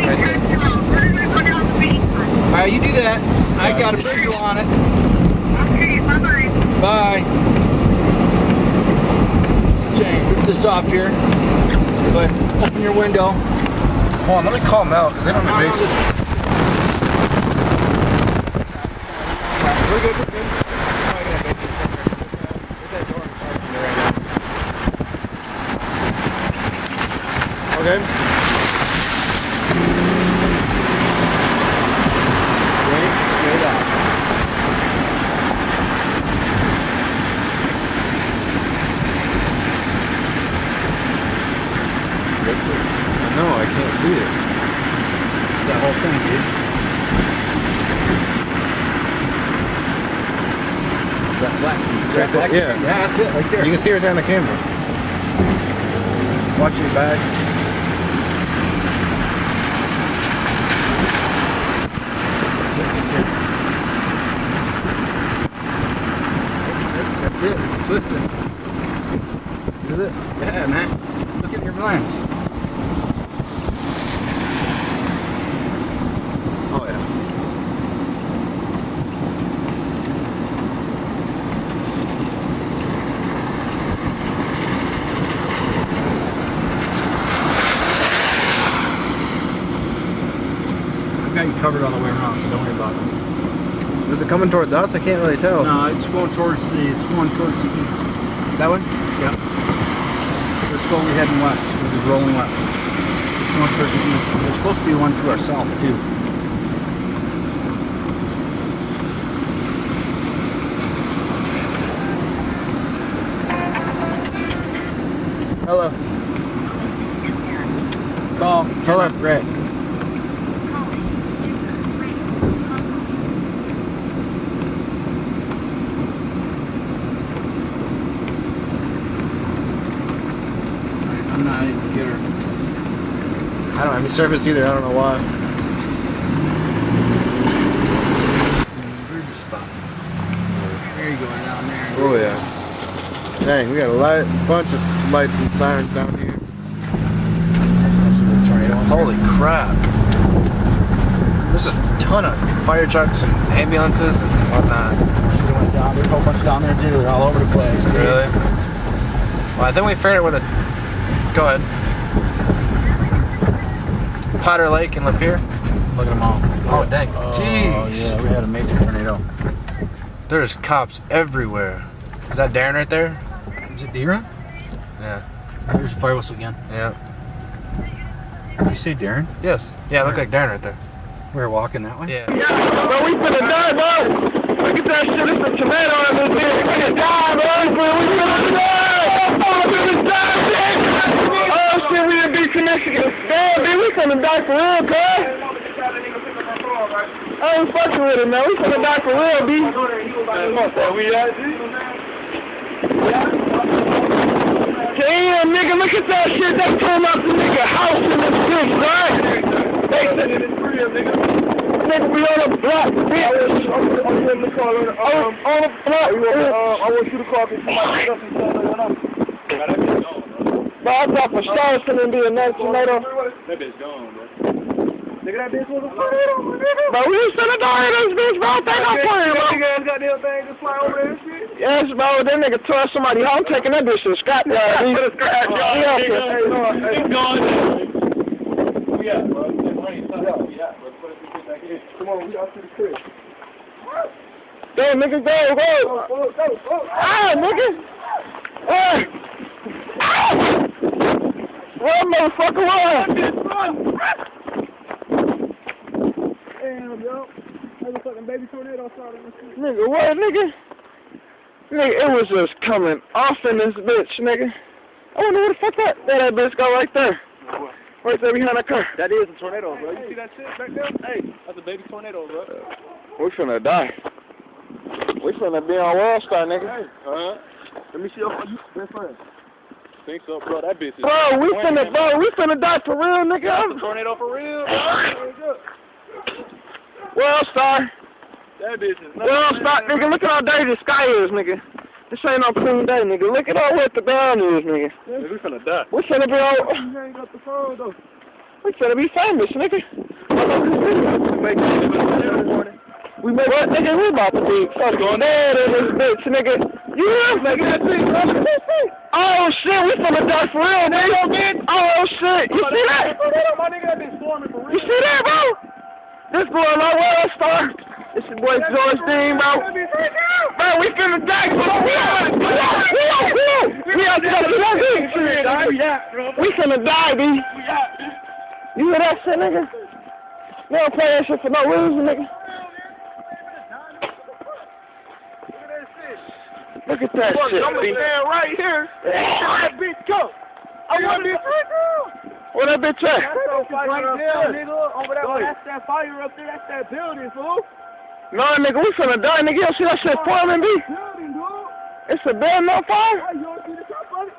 right there. Alright, you do that. I got a visual on it. Okay, bye-bye. Bye. Jane, rip this off here. But open your window. Hold on, let me call them out because they don't have basement. We're good, we're good. Okay. Straight out. No, I can't see it. That whole thing, dude. Is that black? Is that black? Yeah. Yeah, that's it, right there. You can see it down the camera. Watch your back. That's it. It's twisted. Is it? Yeah, man. Look at your blinds. Oh, yeah. I've got you covered all the way around, so don't worry about it. Is it coming towards us? I can't really tell. No, it's going towards the east. That way? Yeah. We're slowly heading west. We're just rolling west. It's going towards the east. There's supposed to be one to our south, too. Hello. Call. Hello. Red. I'm not able to get her. I don't have any service either. I don't know why. Where's the spot? There you go, down there. Oh, yeah. Dang, we got a bunch of lights and sirens down here. That's not some tornado. Holy crap. There's a ton of fire trucks and ambulances and whatnot. They went down. There's a whole bunch down there, too. They're all over the place. Dude. Really? Well, I think we figured it with a... Go ahead. Potter Lake and Lapeer. Look at them all. Oh, dang. Oh, Jeez. yeah, we had a major tornado. There's cops everywhere. Is that Darren right there? Is it Darren? Yeah. There's the fire whistle again. Yeah. Did you say Darren? Yes. Yeah, it looked like Darren right there. We were walking that way? Yeah. Bro, we finna die, bro. Look at that shit. It's a tomato in this bitch. We finna die, bro. We finna die. Oh, we finna die, shit. Oh, shit, we in Beecher, Michigan. Damn, dude, we finna die for real, cuz. I ain't fucking with it, man. We finna die for real, B. We at, damn, nigga, look at that shit. They turned out the nigga house in this bitch, right? They said it is real, nigga. Nigga, we on the block, bitch. On the block. I want you to call me somebody else and tell me. But I thought for sure it's gonna be another tornado. That bitch gone, bro. Nigga, that bitch was a tornado, nigga. But we was finna die in this bitch, bro. Think I'm playing, bro. Nigga ass got that thing just fly over there and shit. Yes, bro. That nigga tore somebody home, taking that bitch to the scrap yard. It's gone. Yeah, bro. It's rain. Yeah, bro. Put this shit back in. Come on, we got to the crib. Damn, nigga, go. Ah, nigga. Ah. Run, motherfucker, run. Damn, yo. Motherfucking baby tornado started this shit. Nigga, what, nigga? Nigga, it was just coming off in this bitch, nigga. I wonder where the fuck that bitch go right there. Right there behind that car. That is a tornado, bro. You see that shit back there? Hey, that's a baby tornado, bro. We finna die. We finna be on World Star, nigga. Hey, let me see your best friend. Think so, bro. That bitch is... Bro, we finna die for real, nigga. That's a tornado for real, bro. World Star. That bitch is... World Star, nigga. Look at how dirty the sky is, nigga. This ain't no clean day, nigga. Look at how wet the ground is, nigga. We finna die. We finna be all... You ain't got the phone, though. We finna be famous, nigga. We make what, nigga? We about to be fucking mad in this bitch, nigga. You hear me? Oh shit, we finna die for real, nigga. Oh shit, you see that? You see that, bro? This boy no world star. This your boy George Dean, bro. Bro, we finna die, bro. We finna die, B. You hear that shit, nigga? You don't play that shit for no reason, nigga. Look at that shit, I'm B. right here. That bitch come. I want this. Where that bitch at? That's that fire right there, nigga. Over there, that's that fire up there. That's that building, fool. No, nigga, we finna die, nigga. You don't see that shit forming, B? Building, dude. It's a building on fire? Hey, you don't see the top of it?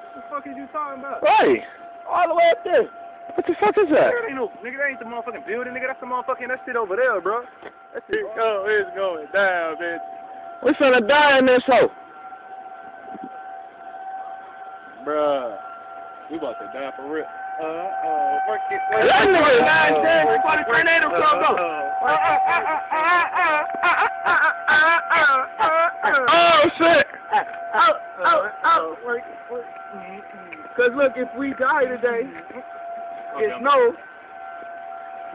What the fuck is you talking about? Right. All the way up there. What the fuck is that? That ain't no, nigga, that ain't the motherfucking building, nigga. That's the motherfucking, that shit over there, bro. That shit, oh, it's going down, bitch. We finna die in this hole. Bruh. We about to die for real. That nigga 9-10 before the tornado comes up. Oh shit! Cause look, if we die today, it's no.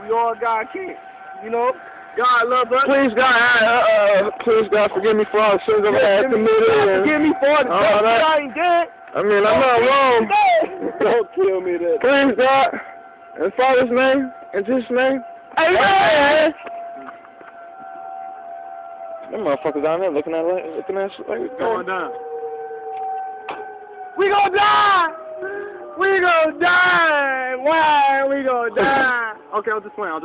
We all got kids, you know. God love us. Please God, forgive me for all the sins I've had committed. Forgive me for the stuff that I ain't dead. I mean, I'm not wrong. Don't kill me then. Please God, in Father's name, in Jesus' name. Amen. Them motherfuckers down there looking at shit like Going down. We gonna die. We gonna die. Why we gonna die? Okay, I'll just play. I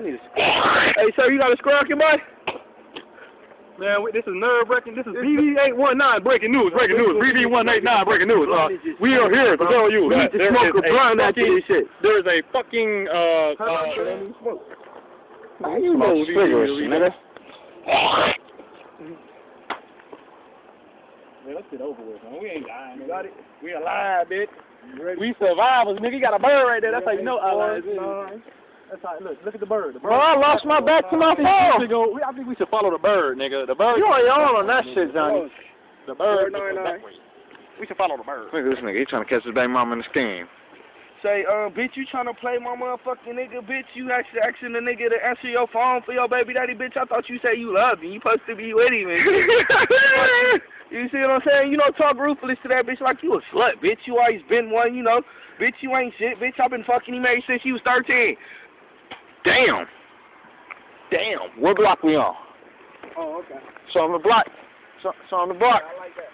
need a Hey, sir, you got a square your boy? Man, this is nerve-wracking. This is BB819 breaking news. BB189 breaking news. We are here to tell you that there is a fucking, you know cigarettes, nigga. Man, let's get over with, man. We ain't dying, got it? We alive, bitch. We survivors, nigga. You got a bird right there. That's how you know alive. That's how, look at the bird. The bird. Bro, I lost my back to my phone. I think we should follow the bird, nigga. The bird. You ain't on that shit, Johnny. The bird. We should follow the bird. Look at this nigga. He trying to catch his baby mama in the scheme. Say, bitch, you tryna play my motherfucking nigga, bitch? You actually asking the nigga to answer your phone for your baby daddy, bitch? I thought you said you loved him. You supposed to be with him, man. You see what I'm saying? You know, talk ruthless to that bitch like you a slut, bitch. You always been one, you know. Bitch, you ain't shit, bitch. I've been fucking him ever since he was 13. Damn. What block we on? Oh, okay. So on the block. So on the block. I like that.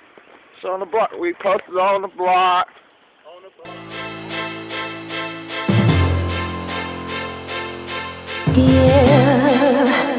So on the block. We posted on the block. On the block. Yeah.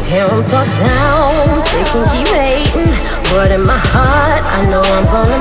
Hear 'em talk down, they can keep hating, but in my heart, I know I'm gonna